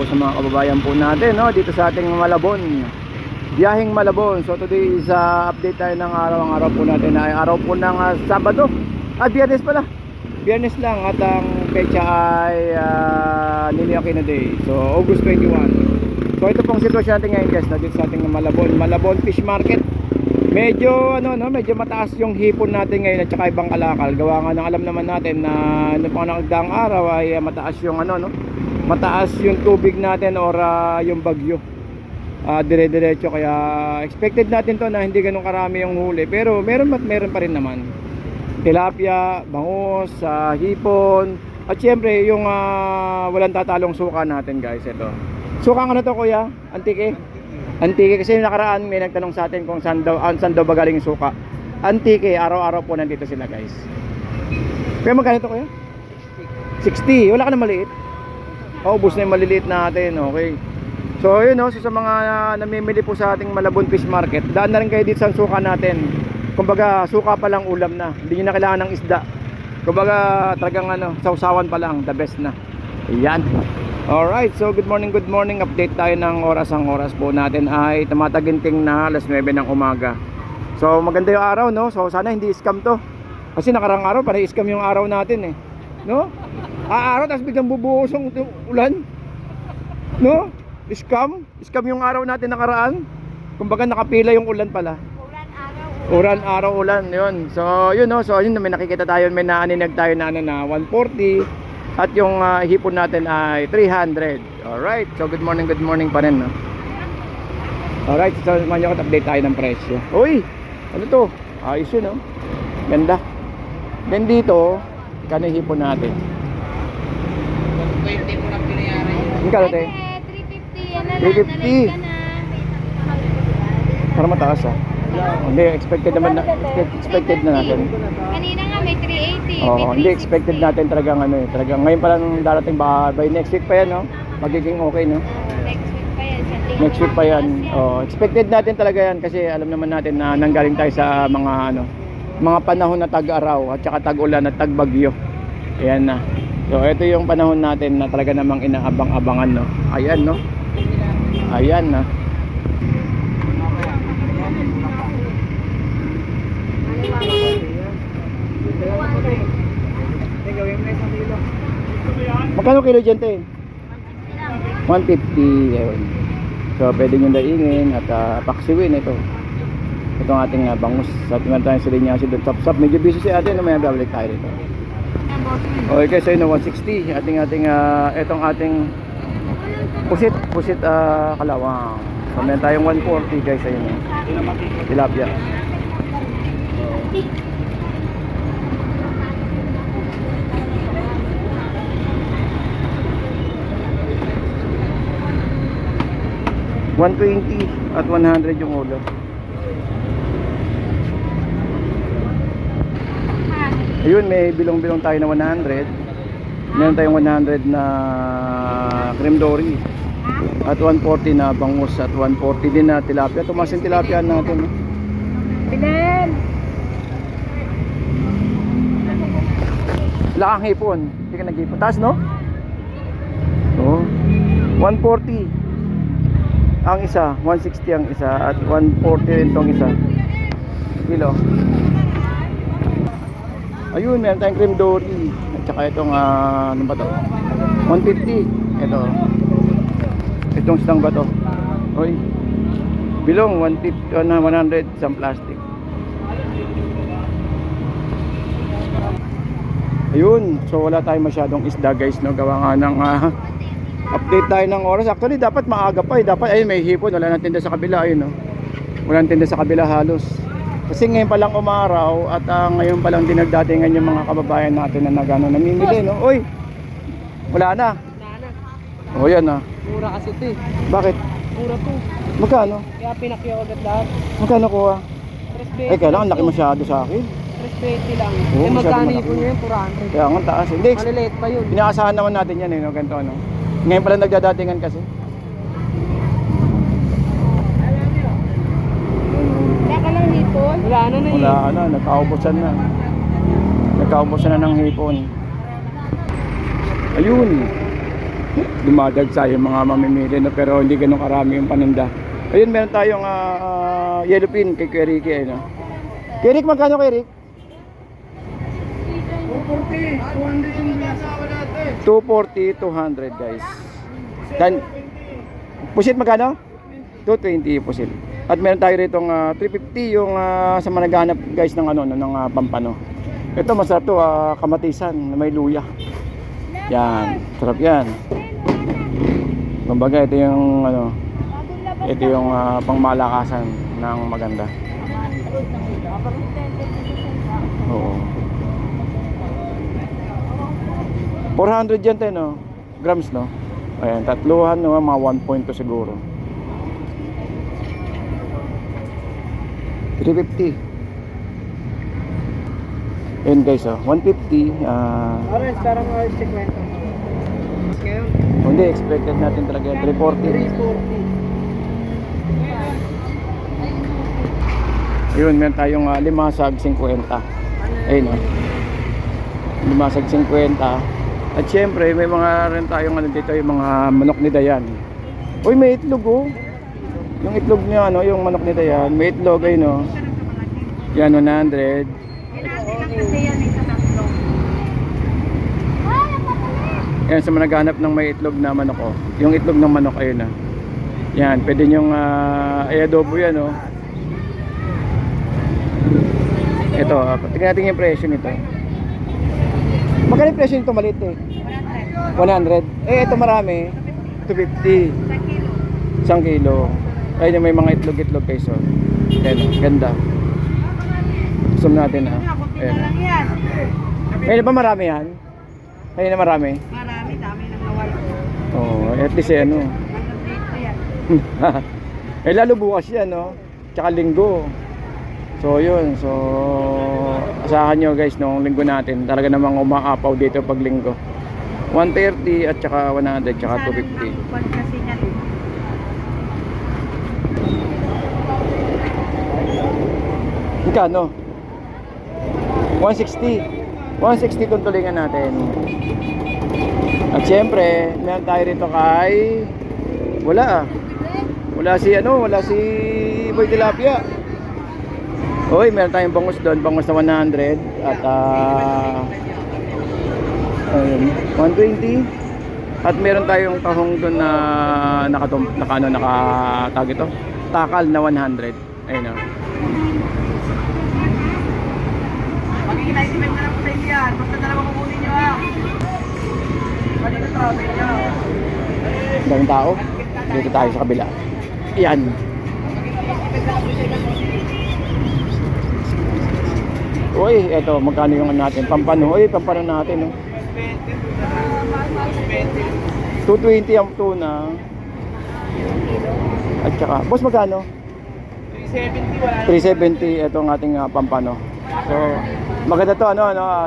Sa mga kababayan po natin, no, dito sa ating Malabon, biyaheng Malabon. So today is update tayo ng araw. Ang araw po natin ay araw po ng Sabado Biyernes pala, Biyernes lang. At ang pecha ay Ninoy Aquino Day, so August 21. So ito pong sitwasyon natin ngayon guys, no, dito sa ating Malabon Fish Market. Medyo medyo mataas yung hipon natin ngayon at saka ibang kalakal. Gawa nga ng alam naman natin na pang nagdaang araw ay mataas yung mataas yung tubig natin or yung bagyo, dire-diretso. Kaya expected natin to na hindi ganun karami yung huli, pero meron pa rin naman tilapia, bangus, hipon, at syempre yung walang tatalong suka natin guys. Ito suka, ano to kuya? Antike kasi nakaraan may nagtanong sa atin kung saan daw ba galing yung suka. Antike, araw-araw po nandito sila guys. Kaya magkano to kuya? 60. Wala ka na maliit? Ubos na yung maliliit natin. Okay. So yun, so sa mga namimili po sa ating Malabon Fish Market, daan na rin kayo dito sa suka natin. Kumbaga suka pa lang ulam na, hindi nyo na kailangan ng isda. Kumbaga talagang sausawan pa lang, the best na. Ayan. Alright, so good morning. Update tayo ng oras. Ang oras po natin ay tumataginting na alas 9 ng umaga. So maganda yung araw, no? So sana hindi scam to. Kasi nakarang araw parang scam yung araw natin no? Araw tapos biglang bubuhos yung ulan, no? Scam yung araw natin nakaraan. Kumbaga nakapila yung ulan pala. Ulan, yun. So yun, no? So yun, may nakikita tayo, may naaninag tayo na 140 at yung hipon natin ay 300. Alright, so good morning pa rin, no? Alright, so manyo ko update tayo ng presyo. Uy, ano to? Ayos yun, no? Ganda. Then dito, kano hipon natin? 20 mo lang pinayari. Magkano tayo? 350. Para mataas Hindi, expected na natin. Kanina nga may 380. Oo, hindi expected natin talagang talagang ngayon pa lang darating, baka by next week pa yan, no? Magiging okay, no? Next week pa yan. Expected natin talaga yan kasi alam naman natin na nanggaling tayo sa mga panahon na tag-araw at saka tag-ulan at tag-bagyo. Ayan na. So ito yung panahon natin na talaga namang inaabang-abangan, no? Ayan, no? Ayan na. Magkano kilo dyan, te? 150. Ayun. So pwede nyo daingin at paksiwin ito. Ito ang ating bangus. Sa tingnan tayo sa linya si Dutop. Medyo busy si ate, may babalik tayo dito. Okay, so 160 itong ating pusit kalawang. So meron tayong 140 guys, ayun, tilapia. $120 at 100 yung ulo. Ayun, may bilong-bilong tayo na 100. Meron tayong 100 na cream dory at 140 na bangus at 140 din na tilapia. Tumas yung tilapia natin. Bilen! Wala kang hipon. Hindi ka nag-hipon. Taas, no? Oo. 140 ang isa, 160 ang isa at 140 rin tong isa kilo. Ayun, meron tayong cream dory at saka itong ano ba to, 150. Itong isang ba to, oy, bilong 150 na 100 isang plastic. Ayun, so wala tayong masyadong isda guys, no? Gawa nga ng update tayo ng oras. Actually dapat maaga pa dapat, ayun, may hipon, wala nang tinda sa kabila, ayun, no? Wala nang tinda sa kabila halos. Kasi ngayon pa lang umaraw at ngayon pa lang dinagdatingan yung mga kababayan natin na namimili, no? Oy, wala na. O yan na. Mura kasi ito Bakit? Mura to. Magkano? Kaya pinakyaw agad lahat. Magkano kuha? 320. Kailangan laki masyado sa akin. 320 lang. Oo, Magkano masyado yun malaki. yun? 400. Kaya nga taas. Hindi, Maliliit pa yun. inaasahan naman natin yan, no? Ganito, no? Ngayon pa lang nagdadatingan kasi. Wala ka lang hipon? Wala na eh. Wala na, nagkaubusan na. Nagkaubusan na ng hipon. Ayun. dumadagsa yung mga mamimili, no? Pero hindi ganun karami yung paninda. Ayun, meron tayong yellow pin kay Kuya Ricky, ayun, no? Kuya Rick, magkano Kuya Rick? 240, 200 guys. Dan pusit magkano? 220 pusit. At meron tayo rito 350 yung sa managanap guys ng ano ng pampano. Ito masarap to, kamatisan na may luya. Yan, sarap yan. Kumbaga ito yung ano, ito yung pangmalakasan ng maganda. Oo. 400 yan tayo, no? Grams, no? Ayan, tatluhan, no? Mga 1.2 siguro. 350. Ayan guys, 150. Orange, parang orange kwento. Ngayon, Hindi, expected natin talaga yan. 340. 340. Yun, meron tayong limasag 50. Ayun, no? Limasag 50. At syempre, may mga rin tayong ano dito, yung mga manok ni Dayan. Uy, may itlog, oh. Yung itlog niya, ano, yung manok ni Dayan, may itlog, ayun, no? Yan, 100. Yan, sa managanap ng may itlog na manok, oh. Yung itlog ng manok, ayun, na. Yan, pwede nyong i-adobo yan, oh. Ito, tingnan natin yung presyo nito. Magkano yung presyo nito maliit, eh? 100. Eh, ito marami. 250. 1 kilo. Ayun yung may mga itlog-itlog guys, oh. Ayan, ganda. Zoom natin, ha. Ayan. Ayun ba marami yan? Ayun na marami. Marami, dami nang nawala. Oo, at least eh, ano. Eh, lalo bukas yan, no? Tsaka linggo. So, yun. So, asahan nyo guys, nung linggo natin, talaga namang umaapaw dito pag linggo. 130 at tsaka 100, tsaka 250. Magkano? 160. 160 kung tulingan natin. At syempre, meron tayo rito kay wala wala si Boy Tilapia. Oy, meron tayong bangus doon, bangus na 100 at 120. At meron tayong tahong doon na nakatag ito. Takal na 100. Ayun, oh. Mag-i-estimate na lang po sa inyo yan. Basta dalawa kukunin nyo, ha. Pwede na traffic nyo. Daming tao. Dito tayo sa kabila. Yan. Uy, eto, magkano yung natin? Pampano. Uy, pampano natin, no? 220 ang tuna. At saka, boss, magkano? 370. Ito ang ating pampano. So, maganda to,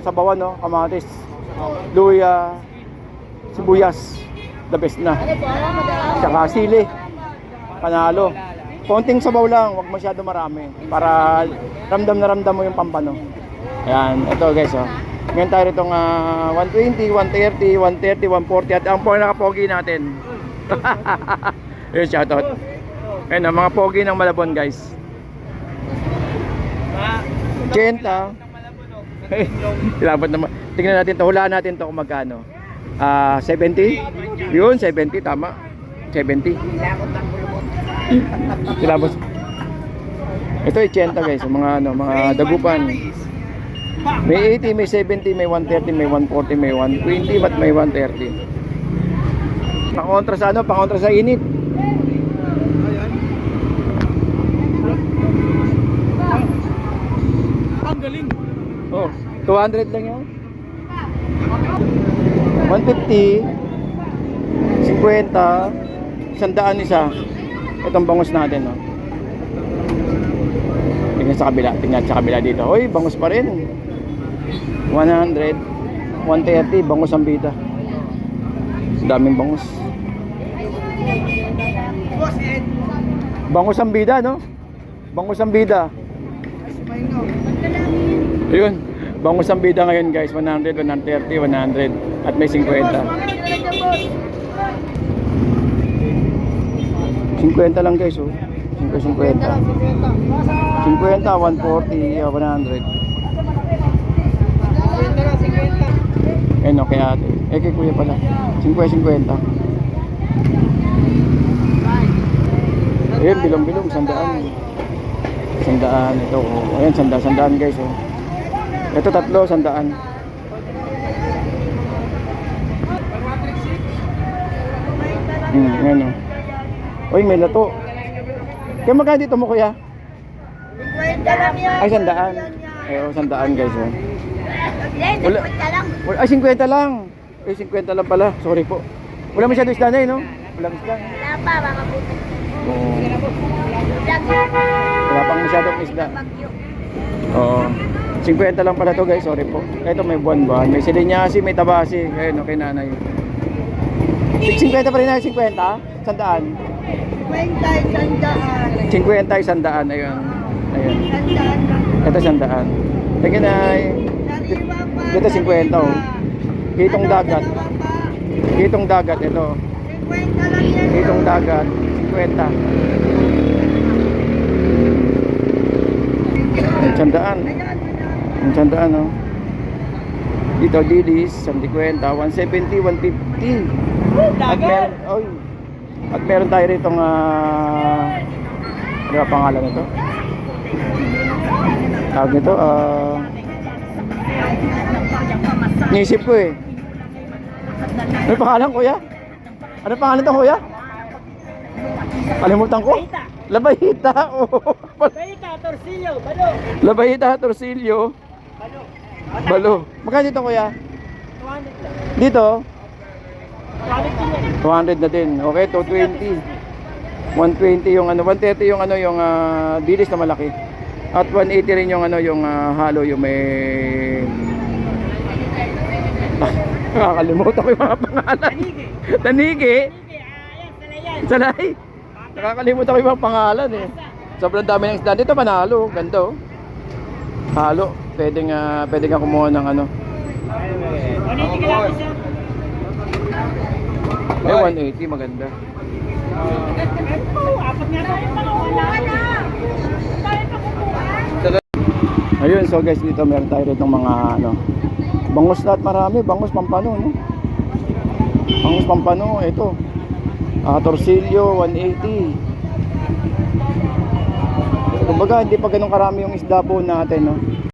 sabawan, no? Kamatis, luya, sibuyas. The best na. Tsaka sili. Panalo. Konting sabaw lang, wag masyado marami. Para ramdam na ramdam mo yung pampano. Ayan, ito guys, oh. Ngayon tayo itong 120, 130, 130, 140 at ang pinaka-pogi natin. Ayun, shoutout. Ayun, ang mga pogi ng Malabon, guys. 80. Ilabot naman. Tingnan natin to, hulaan natin to kung magkano. 70? Yun, 70, tama. 70. Ilabot. Ito 80 guys, mga mga dagupan. May 80, may 70, may 130, may 140, may 120, at may 130. Pangontra sa pangontra sa init. Ang galing. Oh, 200 lang yan. 150, 50, 100 isa. Itong bangus natin, no. Tingnan sa kabila dito. Hoy, bangus pa rin. 100, 130, bangus ang bida. Daming bangus. Bangus ang bida, no? Bangus ang bida. Ayun, bangus ang bida ngayon, guys. 100, 130, 100 at may 50. 50 lang guys, oh. 50, 50. 50, 140, 100. Ayun, okay ate. Eh, kay kuya pala. 50, 50. Ayun, bilong-bilong, 100. 100 ito, oh. Ayan, 100 guys, oh. Ito tatlo, 100. Ayan, oh. Uy, may lato. Kaya magkano dito mo, kuya? 50 lang yan. Ay, 100. Ay, oh, 100 guys, oh. Wala. 50 lang. Ay, 50 lang. Ay, 50 lang pala. Sorry po. Wala masyado isda na eh, no? Wala isda. Wala pa, mga puto. Oo. Bagyo. Wala pang masyadong isda. Bagyo. Oo. 50 lang pala to guys, sorry po. Ito may buwan-buwan. May silinyasi, may tabasi. Ayun, okay nanay. 50 pa rin na, 50? Sandaan? 50, sandaan. 50 ay sandaan, ayun. Ayun. Sandaan lang. Ito sandaan. Thank you, Nay. Sariwa pa. Dito 50, oh. Hitong dagat. Dalawa pa. Hitong dagat, ito. 50 lang yan. Hitong dagat, 50. Ay, sandaan. Ang sandaan, oh. Dito, dilis, 50, 170, 150. At meron, oy. At meron tayo rito ng ano ba pangalan nito? Tawag nito, nisip ko eh. Ano pangalan, kuya? Ano pangalan to, kuya? Kalimutan ko. Labayita. Oh. Labayita, torsilyo, balo. Labayita, torsilyo. Balo. Magkano dito, kuya? 200 lang. Dito? 200 200 na din. Okay, 220. 120 yung ano, 130 yung ano, yung dilis na malaki. At 180 rin yung ano, yung halo, yung may nakakalimutan ko yung mga pangalan. Tanigi. Salay. Nakakalimutan ko yung mga pangalan eh. Sobrang dami ng isda. Dito panalo, ganda oh. Halo. Pwede nga kumuha ng ano. May 180, maganda. Ayun, so guys, dito meron tayo rito mga ano, bangus lahat marami, bangus pampano, no? Bangus pampano, ito. Torsilyo, 180. Kumbaga, hindi pa ganun karami yung isda po natin, no?